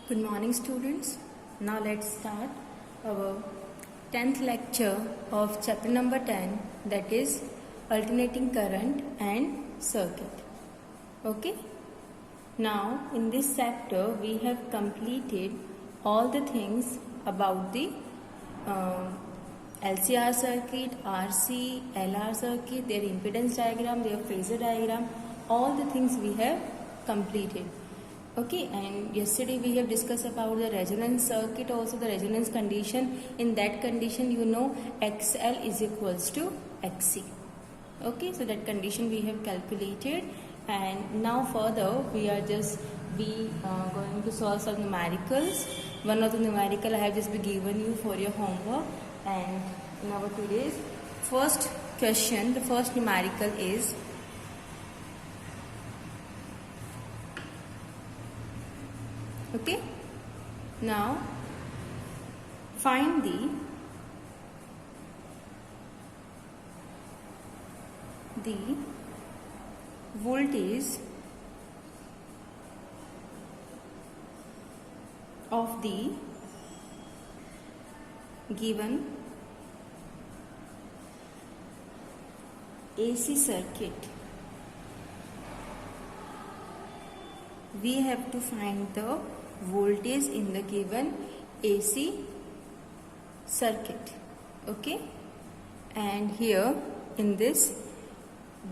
Good morning, students. Now let's start our 10th lecture of chapter number 10, that is alternating current and circuit. Okay. Now in this chapter we have completed all the things about the LCR circuit, RC, LR circuit, their impedance diagram, their phasor diagram, all the things we have completed. Okay, and yesterday we have discussed about the resonance circuit, also the resonance condition. In that condition, you know XL is equals to XC. Okay, so that condition we have calculated, and now further we are just going to solve some numericals. One of the numerical I have just been given you for your homework, and in our today's first question, the first numerical is okay. Now find the voltage of the given AC circuit. We have to find the voltage in the given AC circuit. Okay, and here in this,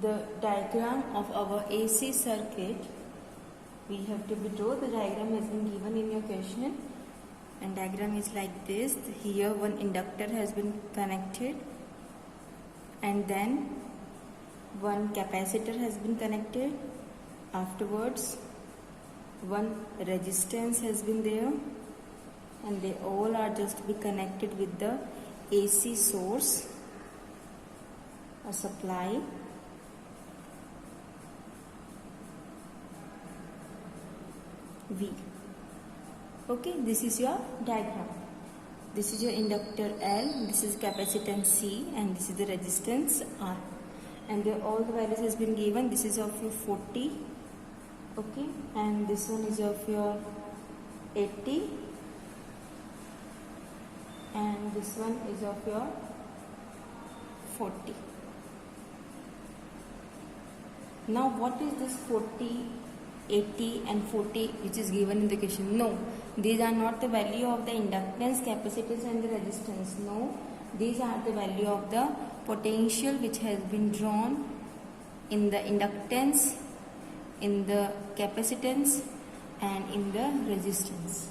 the diagram of our AC circuit, we have to draw. The diagram has been given in your question, and diagram is like this. Here one inductor has been connected, and then one capacitor has been connected. Afterwards one resistance has been there, and they all are just to be connected with the AC source or supply. V. Okay, this is your diagram. This is your inductor L, this is capacitance C, and this is the resistance R. And all the values has been given. This is of your 40. Okay, and this one is of your 80, and this one is of your 40. Now what is this 40, 80 and 40 which is given in the question? No, these are not the value of the inductance, capacitance and the resistance. No, these are the value of the potential which has been drawn in the inductance, in the capacitance and in the resistance.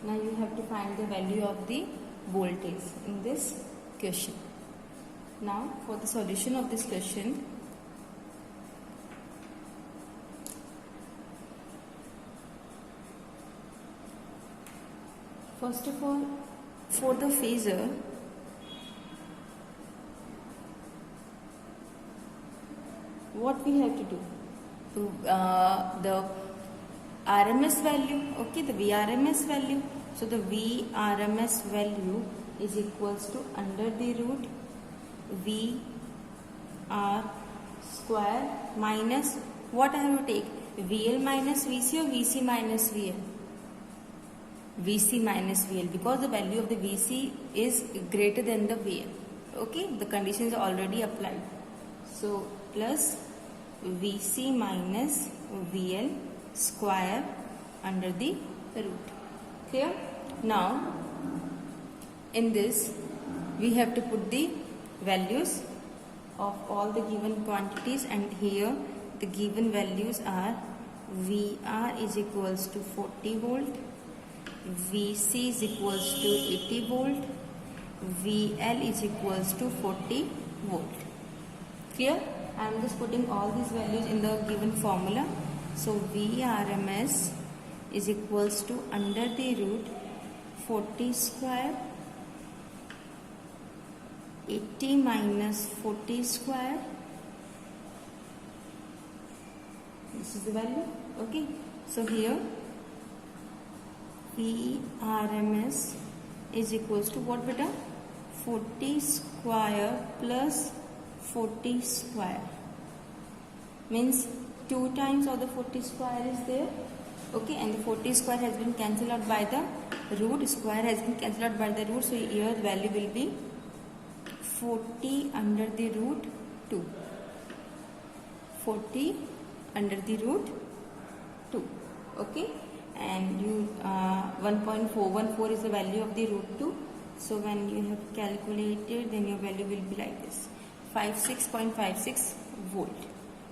Now you have to find the value of the voltage in this question. Now for the solution of this question, first of all, for the phasor, what we have to do? The RMS value, okay, the VRMS value. So the VRMS value is equals to under the root VR square minus what I have to take? VL minus VC or VC minus VL? VC minus VL, because the value of the VC is greater than the VL. Okay, the conditions are already applied. So plus VC minus VL square under the root. Clear? Now in this we have to put the values of all the given quantities, and here the given values are VR is equals to 40 volt, VC is equals to 80 volt, VL is equals to 40 volt. Clear? I am just putting all these values in the given formula. So VRMS is equals to under the root 40 square, 80 minus 40 square. This is the value. Okay. So here VRMS is equals to what beta? 40 square plus 40 square, means 2 times of the 40 square is there, Okay, and the 40 square has been cancelled out by the root. Square has been cancelled out by the root. So here the value will be 40 under the root 2. 40 under the root 2. Okay, and you 1.414 is the value of the root 2. So when you have calculated, then your value will be like this: 56.56 volt.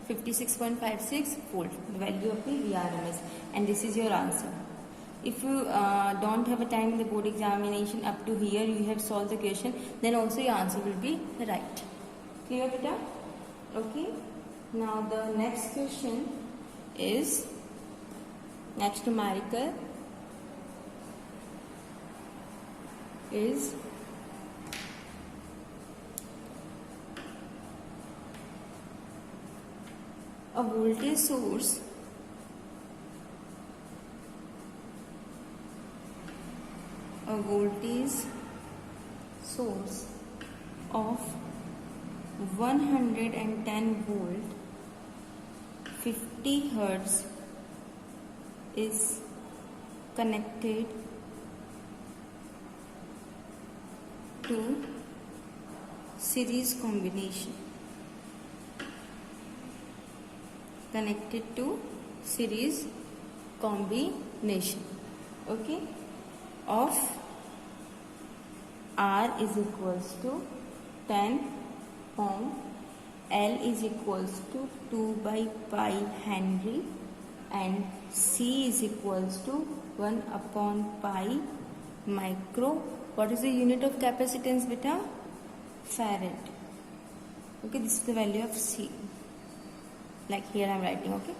56.56 volt, the value of the VRMS, and this is your answer. If you don't have a time in the board examination up to here, you have solved the question, then also your answer will be right. Clear, beta? Okay. Now the next question is next numerical is a voltage source of 110 volt 50 hertz is connected to series combination. Okay, of R is equals to 10 ohm, L is equals to 2 by pi Henry, and C is equals to 1 upon pi micro. What is the unit of capacitance, beta? Farad. Okay, this is the value of C. Like here I am writing, okay?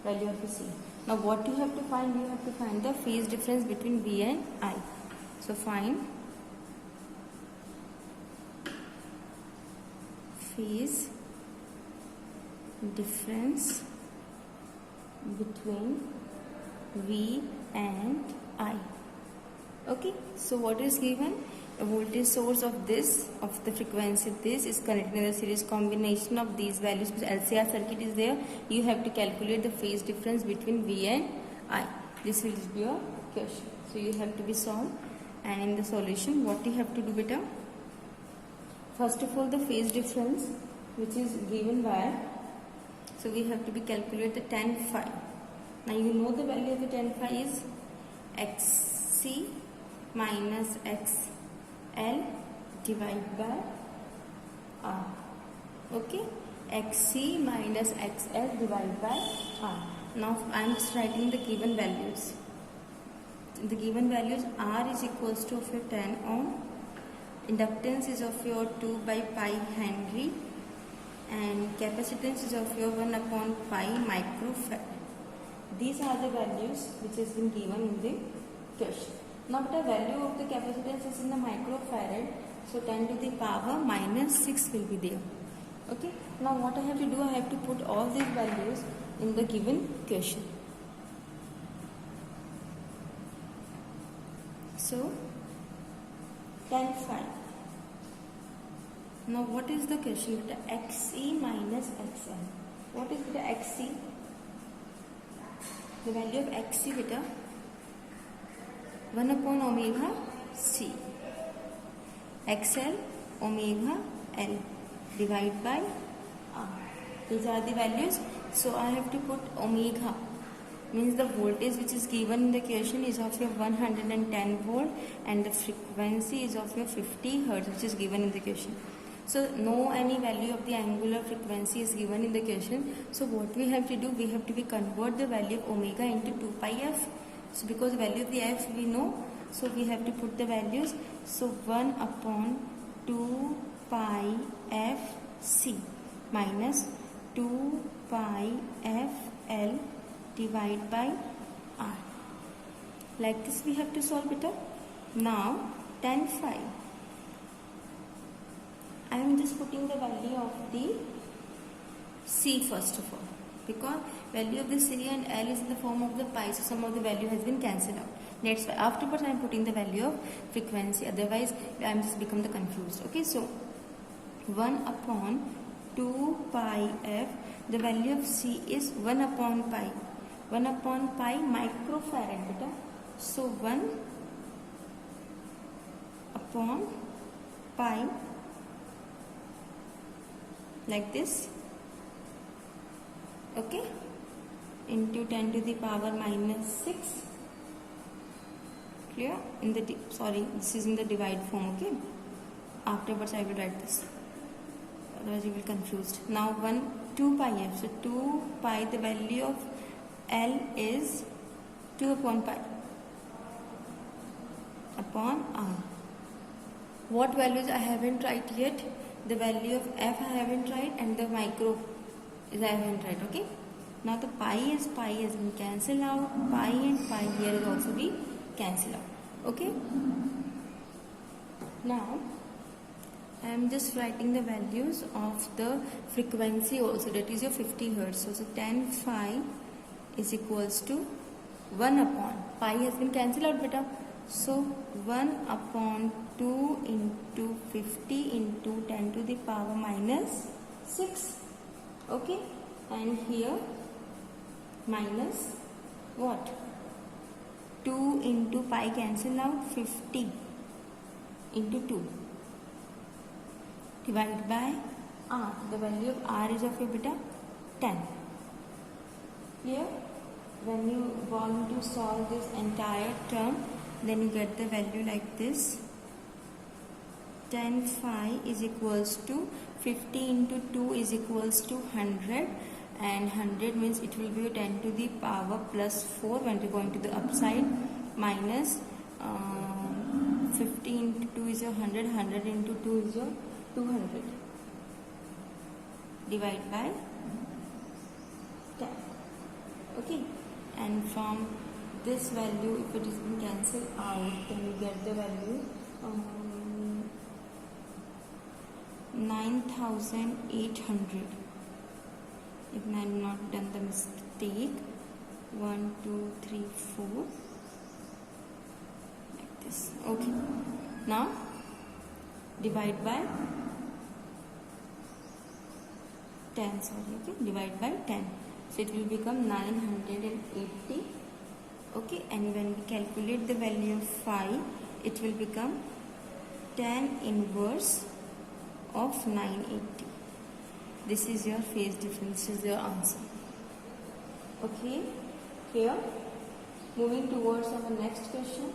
Value of the C. Now what you have to find? You have to find the phase difference between V and I. So find phase difference between V and I. Okay, so what is given? A voltage source of the frequency this is connected in the series combination of these values. LCR circuit is there. You have to calculate the phase difference between V and I. This will be your question. So you have to be solved, and in the solution what you have to do, beta? First of all, the phase difference which is given by, so we have to be calculate the tan phi. Now you know the value of the tan phi is XC minus XL divided by R. Okay, XC minus XL divided by R. Now I am just writing the given values. The given values: R is equals to of your 10 ohm, inductance is of your 2 by pi Henry, and capacitance is of your 1 upon pi microfarad. These are the values which has been given in the question. Now the value of the capacitance is in the microfarad, so 10 to the power minus 6 will be there. Okay. Now what I have to do? I have to put all these values in the given question. So 10 phi. Now what is the question? The XC minus XL. What is the XC? The value of XC, beta, 1 upon omega C. XL omega L divided by R. These are the values. So I have to put omega, means the voltage which is given in the question is of your 110 volt, and the frequency is of your 50 hertz which is given in the question. So no any value of the angular frequency is given in the question. So what we have to do? We have to be convert the value of omega into 2 pi f. So because the value of the f we know, so we have to put the values. So 1 upon 2 pi f c minus 2 pi f l divided by r. Like this we have to solve it up. Now tan phi, I am just putting the value of the C first of all, because value of the C and L is in the form of the pi, so some of the value has been cancelled out. That's why afterwards I am putting the value of frequency, otherwise I am just become the confused. Okay, so 1 upon 2 pi f, the value of C is 1 upon pi. 1 upon pi microfarad beta. So 1 upon pi like this, okay, into 10 to the power minus 6. Clear? In the sorry, this is in the divide form, okay. Afterwards I will write this, otherwise you will confused. Now 2 pi f. So 2 pi, the value of L is 2 upon pi upon R. What values I haven't write yet? The value of f I haven't tried, and the micro is I haven't tried, okay. Now the pi has been cancelled out. Pi and pi here is also be cancelled out, okay. Now I am just writing the values of the frequency also, that is your 50 Hertz. So 10 phi is equals to 1 upon pi has been cancelled out beta. So 1 upon 2 into 50 into 10 to the power minus 6, okay. And here minus what? 2 into pi cancel out, 50 into 2 divided by R. The value of R is of your beta 10. Here when you want to solve this entire term, then you get the value like this. 10 phi is equals to 50 into 2 is equals to 100, and 100 means it will be 10 to the power plus 4 when we go into the upside, minus 50 into 2 is your 100, 100 into 2 is your 200, divide by 10, okay. And from this value, if it is been cancelled out, then you get the value 9,800. If I have not done the mistake, 1, 2, 3, 4, like this, okay. Now divide by 10, sorry, okay, divide by 10. So it will become 980, okay. And when we calculate the value of phi, it will become 10 inverse of 980. This is your phase difference, this is your answer, okay. Here moving towards our next question,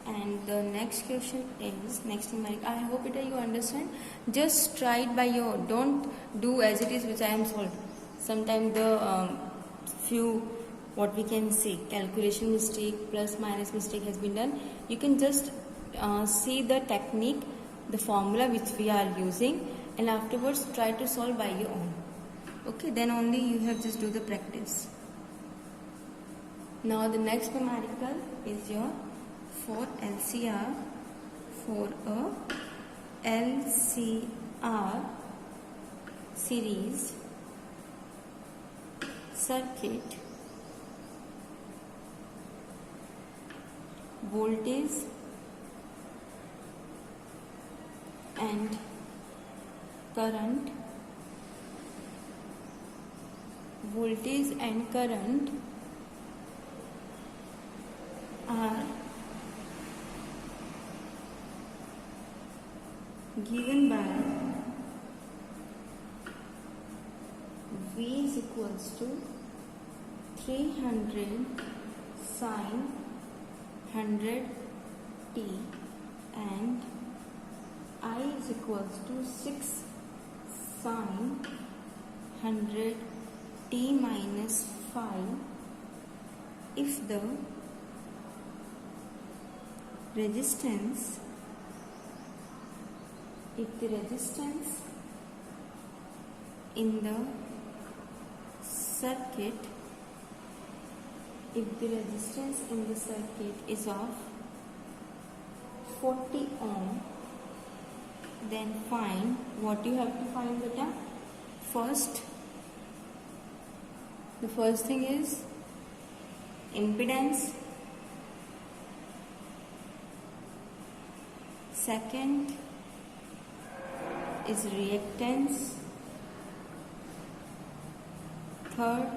and the next question is next numeric. I hope it you understand. Just try it by your, don't do as it is which I am solving. Sometimes the few, what we can say, calculation mistake plus minus mistake has been done. You can just see the technique, the formula which we are using, and afterwards try to solve by your own, okay. Then only you have just do the practice. Now the next numerical is your for LCR, for a LCR series circuit, voltage and current, voltage and current are given by V is equals to 300 sin 100 t and I is equals to 6 sin 100 t minus 5 if the resistance in the circuit is of 40 ohm, then find what you have to find, beta. The first thing is impedance, second is reactance, third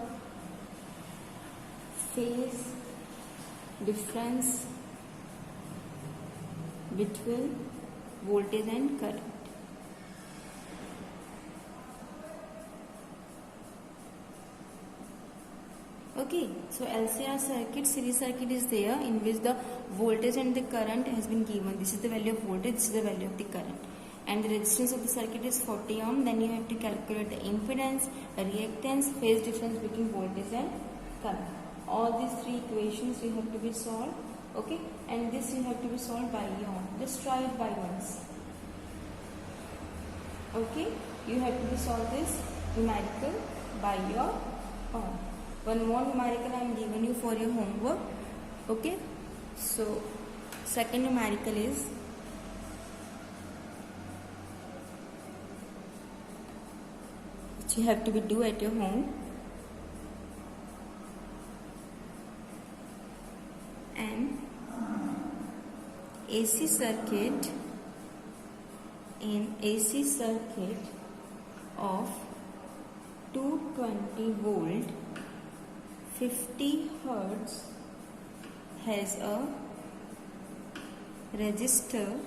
phase difference between voltage and current. Okay, so LCR circuit, series circuit is there in which the voltage and the current has been given. This is the value of voltage, this is the value of the current. And the resistance of the circuit is 40 ohm. Then you have to calculate the impedance, reactance, phase difference between voltage and current. All these three equations you have to be solved. Okay, and this you have to be solved by your own. Just try it by once. Okay, you have to solve this numerical by your own. One more numerical I am giving you for your homework. Okay, so second numerical is which you have to be do at your home. An AC circuit of 220 volt 50 hertz has a resistor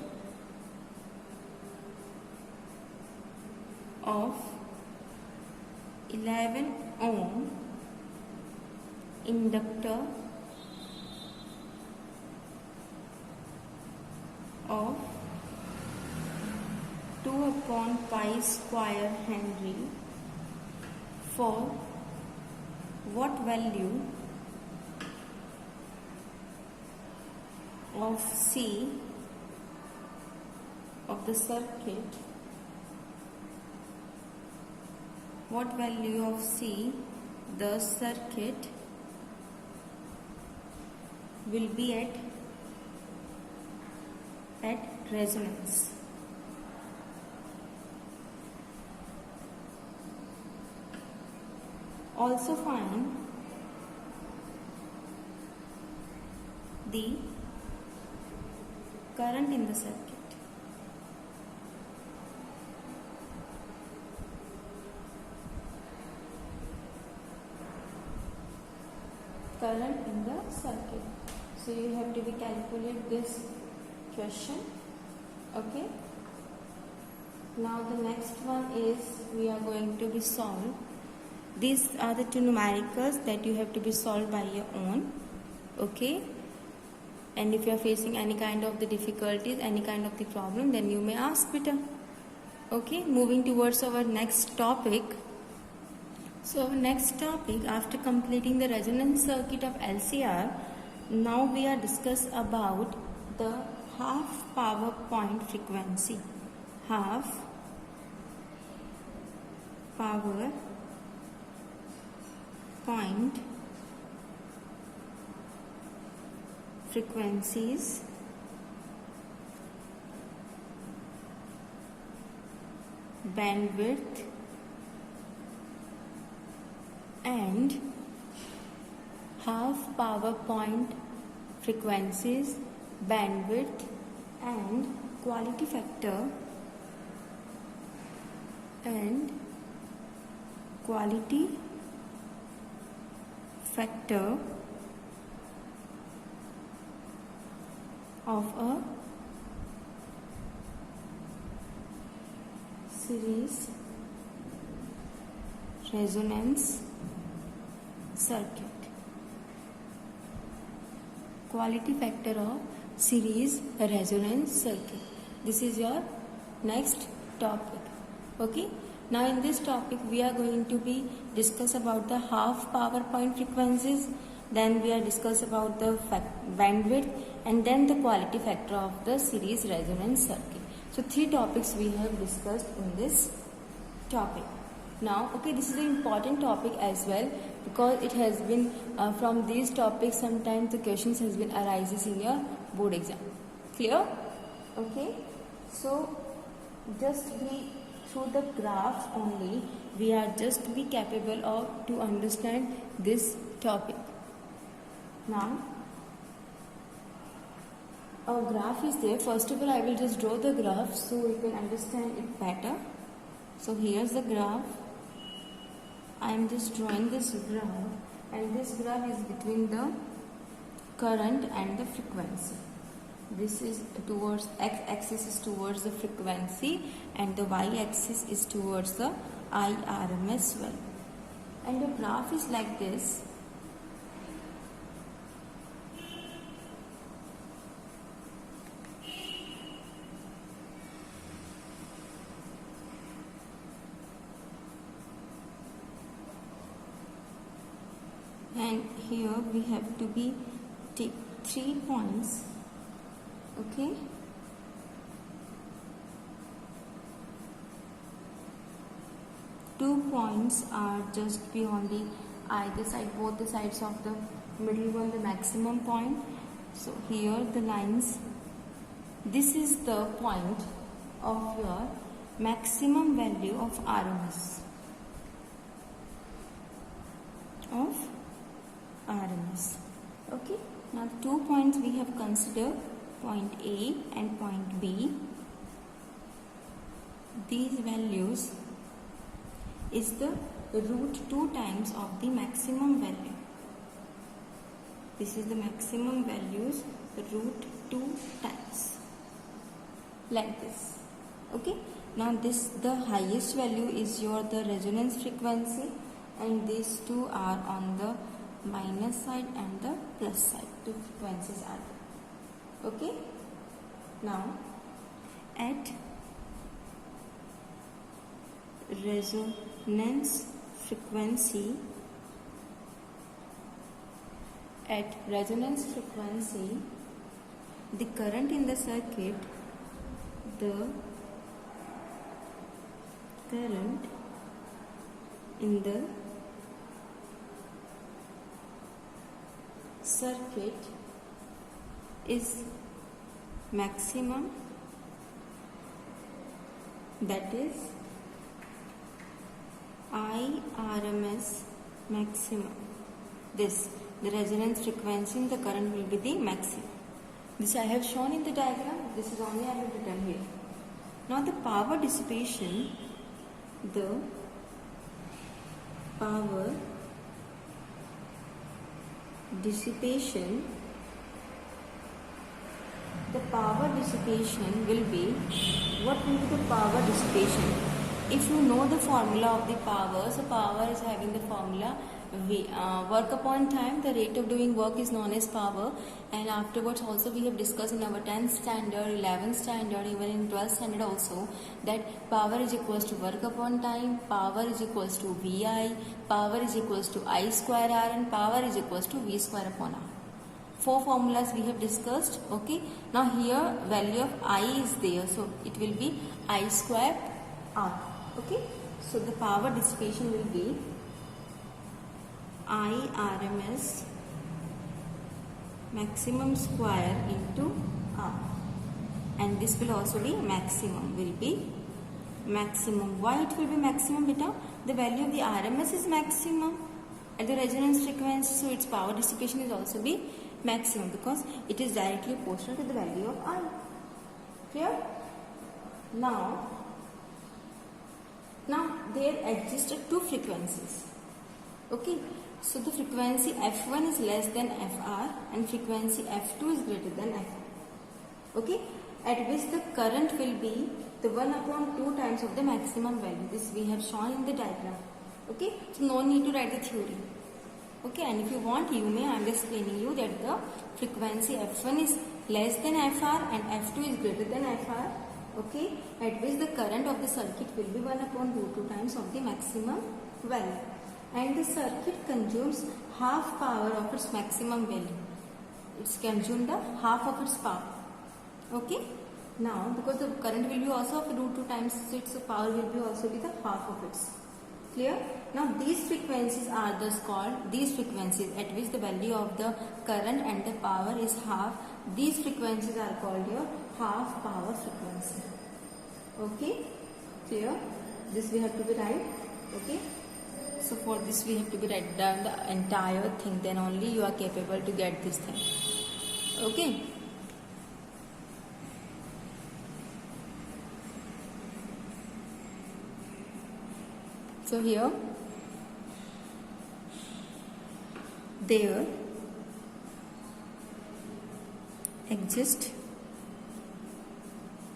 of 11 ohm, inductor of 2/pi square Henry for what value of C of the circuit, what value of C the circuit will be at resonance. Also find the current in the circuit. Current in the circuit. So you have to be calculate this question. Okay. Now the next one is we are going to be solved. These are the two numericals that you have to be solved by your own. Okay. And if you are facing any kind of the difficulties, any kind of the problem, then you may ask better. Okay. Moving towards our next topic. So our next topic, after completing the resonance circuit of LCR, now we are discuss about the half power point frequency. Half power point frequencies bandwidth and half power point frequencies bandwidth and quality factor of a series resonance circuit. Quality factor of series resonance circuit. This is your next topic. Okay. Now in this topic we are going to be discuss about the half power point frequencies, then we are discuss about the bandwidth, and then the quality factor of the series resonance circuit. So three topics we have discussed in this topic. Now, okay, this is an important topic as well because it has been from these topics sometimes the questions has been arises in your board exam. Clear? Okay. So just be through the graphs only we are just be capable of to understand this topic. Now a graph is there. First of all, I will just draw the graph so you can understand it better. So here's the graph. I am just drawing this graph. and this graph is between the current and the frequency. This is towards x-axis is towards the frequency and the y-axis is towards the IRMS value. And the graph is like this. And here we have to be take 3 points, okay. Two points are just be on the either side, both the sides of the middle one, the maximum point. So here the lines, this is the point of your maximum value of RMS. Okay, now the 2 points we have considered, point A and point B. These values is the root 2 times of the maximum value. This is the maximum values, root 2 times, like this. Okay, now this the highest value is your the resonance frequency, and these two are on the minus side and the plus side. Two frequencies are there. Okay, now at resonance frequency, the current in the circuit, is maximum, that is IRMS maximum. This, the resonance frequency in the current will be the maximum. This I have shown in the diagram. This is only I have written here. Now the power dissipation, the power dissipation will be, what will be the power dissipation? If you know the formula of the power, so power is having the formula V, work upon time, the rate of doing work is known as power, and afterwards also we have discussed in our 10th standard, 11th standard, even in 12th standard also, that power is equals to work upon time, power is equals to VI, power is equals to I square R, and power is equals to V square upon R. 4 formulas we have discussed. Okay, now here value of I is there, so it will be I square R. Okay, so the power dissipation will be IRMS maximum square into R, and this will also be maximum, will be maximum. Why it will be maximum, beta? The value of the RMS is maximum at the resonance frequency, so its power dissipation is also be maximum because it is directly proportional to the value of I. Clear? Now there exist two frequencies. Okay, so the frequency F1 is less than Fr and frequency F2 is greater than Fr. Okay, at which the current will be the 1/2 times of the maximum value. This we have shown in the diagram. Okay, so no need to write the theory. Okay, and if you want, you may, I am explaining you that the frequency F1 is less than Fr and F2 is greater than Fr. Okay, at which the current of the circuit will be 1/2 times of the maximum value, and the circuit consumes half power of its maximum value. It's consumed the half of its power. Okay, now because the current will be also of √2 times its power will be also be the half of its. Clear? Now these frequencies are thus called, these frequencies at which the value of the current and the power is half, these frequencies are called your half power frequency. Okay, clear? This we have to be right. Okay, so for this we have to be write down the entire thing, then only you are capable to get this thing. Okay, so here there exist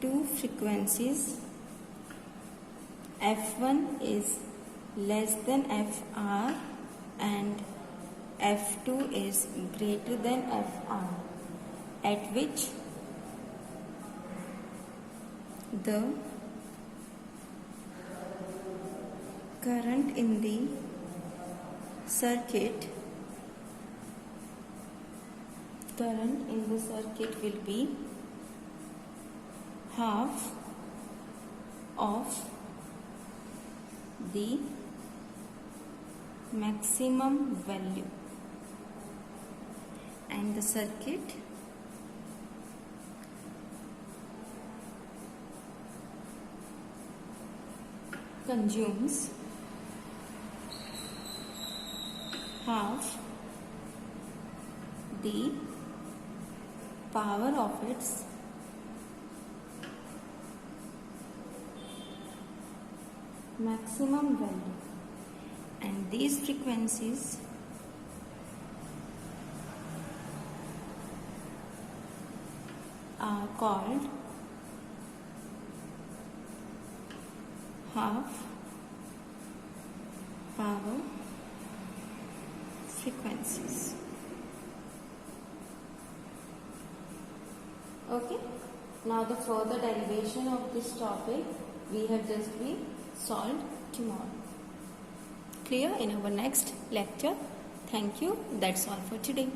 two frequencies, f1 is less than fr and f2 is greater than fr, at which the current in the circuit will be half of the maximum value, and the circuit consumes half the power of its maximum value, and these frequencies are called half power frequencies. Okay, now the further derivation of this topic we have just been solved tomorrow. Clear in our next lecture. Thank you. That's all for today.